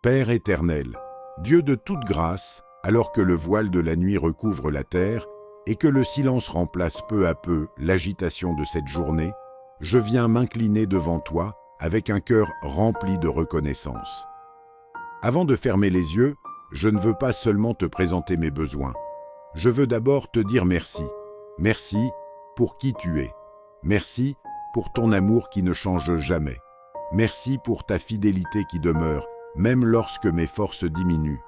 Père éternel, Dieu de toute grâce, alors que le voile de la nuit recouvre la terre et que le silence remplace peu à peu l'agitation de cette journée, je viens m'incliner devant toi avec un cœur rempli de reconnaissance. Avant de fermer les yeux, je ne veux pas seulement te présenter mes besoins. Je veux d'abord te dire merci. Merci pour qui tu es. Merci pour ton amour qui ne change jamais. Merci pour ta fidélité qui demeure, même lorsque mes forces diminuent.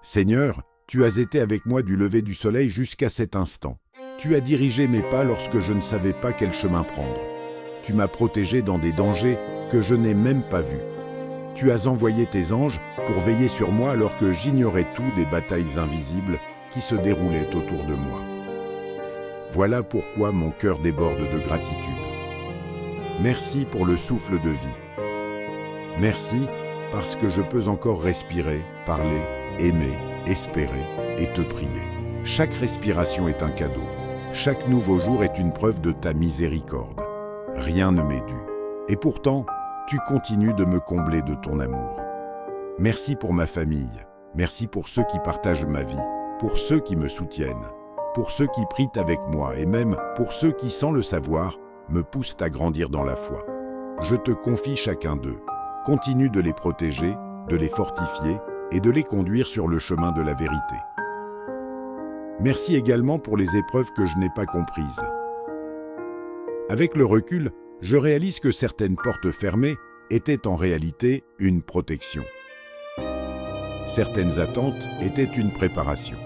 Seigneur, tu as été avec moi du lever du soleil jusqu'à cet instant. Tu as dirigé mes pas lorsque je ne savais pas quel chemin prendre. Tu m'as protégé dans des dangers que je n'ai même pas vus. Tu as envoyé tes anges pour veiller sur moi alors que j'ignorais tout des batailles invisibles qui se déroulaient autour de moi. Voilà pourquoi mon cœur déborde de gratitude. Merci pour le souffle de vie. Merci parce que je peux encore respirer, parler, aimer, espérer et te prier. Chaque respiration est un cadeau. Chaque nouveau jour est une preuve de ta miséricorde. Rien ne m'est dû. Et pourtant, tu continues de me combler de ton amour. Merci pour ma famille. Merci pour ceux qui partagent ma vie, pour ceux qui me soutiennent, pour ceux qui prient avec moi et même pour ceux qui, sans le savoir, me poussent à grandir dans la foi. Je te confie chacun d'eux. Continue de les protéger, de les fortifier et de les conduire sur le chemin de la vérité. Merci également pour les épreuves que je n'ai pas comprises. Avec le recul, je réalise que certaines portes fermées étaient en réalité une protection. Certaines attentes étaient une préparation.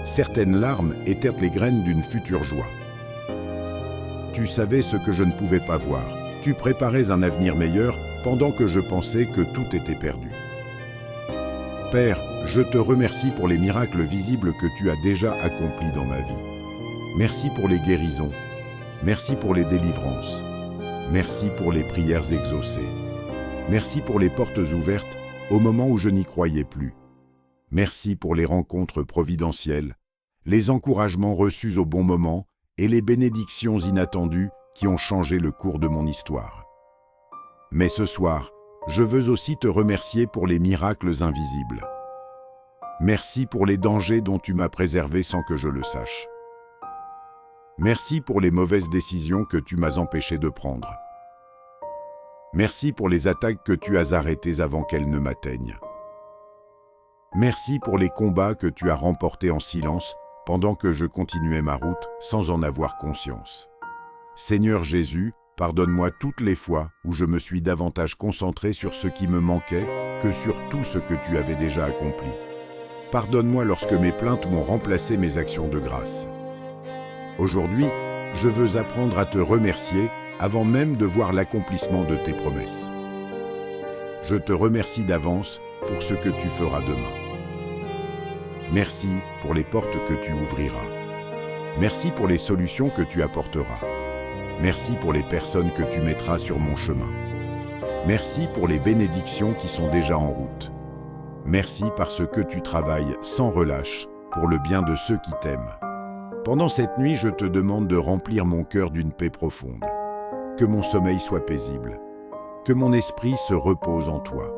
Certaines larmes étaient les graines d'une future joie. Tu savais ce que je ne pouvais pas voir. Tu préparais un avenir meilleur pendant que je pensais que tout était perdu. Père, je te remercie pour les miracles visibles que tu as déjà accomplis dans ma vie. Merci pour les guérisons. Merci pour les délivrances. Merci pour les prières exaucées. Merci pour les portes ouvertes au moment où je n'y croyais plus. Merci pour les rencontres providentielles, les encouragements reçus au bon moment et les bénédictions inattendues qui ont changé le cours de mon histoire. Mais ce soir, je veux aussi te remercier pour les miracles invisibles. Merci pour les dangers dont tu m'as préservé sans que je le sache. Merci pour les mauvaises décisions que tu m'as empêché de prendre. Merci pour les attaques que tu as arrêtées avant qu'elles ne m'atteignent. Merci pour les combats que tu as remportés en silence pendant que je continuais ma route sans en avoir conscience. Seigneur Jésus, pardonne-moi toutes les fois où je me suis davantage concentré sur ce qui me manquait que sur tout ce que tu avais déjà accompli. Pardonne-moi lorsque mes plaintes m'ont remplacé mes actions de grâce. Aujourd'hui, je veux apprendre à te remercier avant même de voir l'accomplissement de tes promesses. Je te remercie d'avance pour ce que tu feras demain. Merci pour les portes que tu ouvriras. Merci pour les solutions que tu apporteras. Merci pour les personnes que tu mettras sur mon chemin. Merci pour les bénédictions qui sont déjà en route. Merci parce que tu travailles sans relâche pour le bien de ceux qui t'aiment. Pendant cette nuit, je te demande de remplir mon cœur d'une paix profonde. Que mon sommeil soit paisible. Que mon esprit se repose en toi.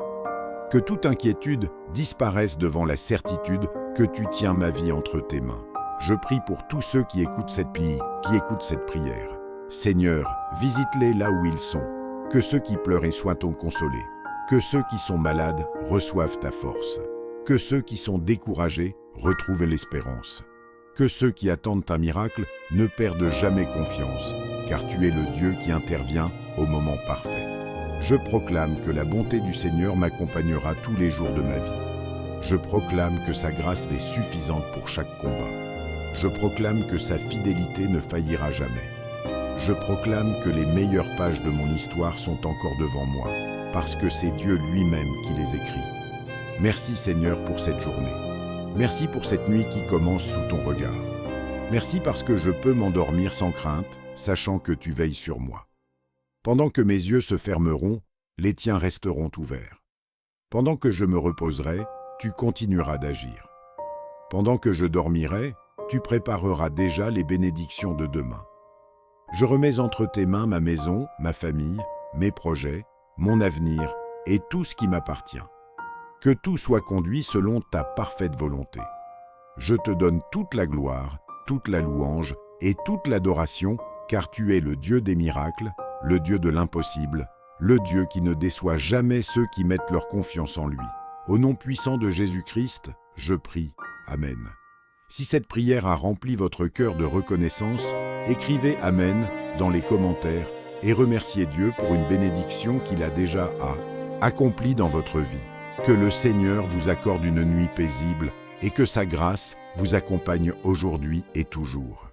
Que toute inquiétude disparaisse devant la certitude que tu tiens ma vie entre tes mains. Je prie pour tous ceux qui écoutent cette prière. Seigneur, visite-les là où ils sont. Que ceux qui pleurent soient consolés. Que ceux qui sont malades reçoivent ta force. Que ceux qui sont découragés retrouvent l'espérance. Que ceux qui attendent un miracle ne perdent jamais confiance, car tu es le Dieu qui intervient au moment parfait. Je proclame que la bonté du Seigneur m'accompagnera tous les jours de ma vie. Je proclame que sa grâce est suffisante pour chaque combat. Je proclame que sa fidélité ne faillira jamais. Je proclame que les meilleures pages de mon histoire sont encore devant moi, parce que c'est Dieu lui-même qui les écrit. Merci Seigneur pour cette journée. Merci pour cette nuit qui commence sous ton regard. Merci parce que je peux m'endormir sans crainte, sachant que tu veilles sur moi. Pendant que mes yeux se fermeront, les tiens resteront ouverts. Pendant que je me reposerai, tu continueras d'agir. Pendant que je dormirai, tu prépareras déjà les bénédictions de demain. Je remets entre tes mains ma maison, ma famille, mes projets, mon avenir et tout ce qui m'appartient. Que tout soit conduit selon ta parfaite volonté. Je te donne toute la gloire, toute la louange et toute l'adoration, car tu es le Dieu des miracles, le Dieu de l'impossible, le Dieu qui ne déçoit jamais ceux qui mettent leur confiance en lui. Au nom puissant de Jésus-Christ, je prie. Amen. Si cette prière a rempli votre cœur de reconnaissance, écrivez « Amen » dans les commentaires et remerciez Dieu pour une bénédiction qu'il a déjà accomplie dans votre vie. Que le Seigneur vous accorde une nuit paisible et que sa grâce vous accompagne aujourd'hui et toujours.